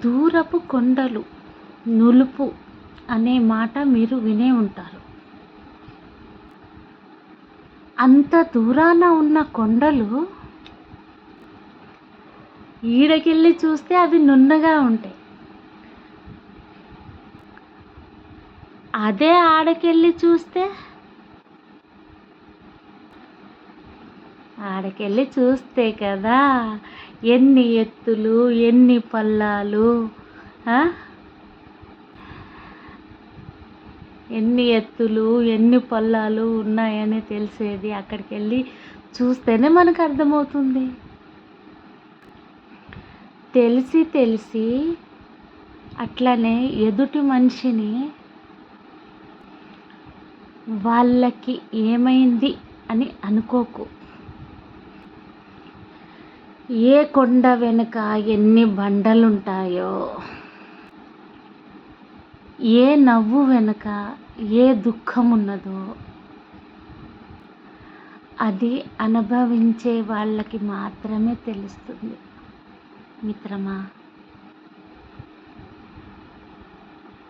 దూరపు కొండలు నులుపు అనే మాట మీరు వినే ఉంటారు. అంత దూరాన ఉన్న కొండలు ఈడకెళ్ళి చూస్తే అవి నున్నగా ఉంటాయి. అదే ఆడకెళ్ళి చూస్తే కదా ఎన్ని ఎత్తులు ఎన్ని పల్లాలు, ఎన్ని ఎత్తులు ఎన్ని పల్లాలు ఉన్నాయని తెలిసేది అక్కడికి వెళ్ళి చూస్తేనే మనకు అర్థమవుతుంది. తెలిసి అట్లనే ఎదుటి మనిషిని వాళ్ళకి ఏమైంది అని అనుకోకు. ఏ కొండ వెనుక ఎన్ని బండలుంటాయో, ఏ నవ్వు వెనుక ఏ దుఃఖం ఉన్నదో అది అనుభవించే వాళ్ళకి మాత్రమే తెలుస్తుంది మిత్రమా.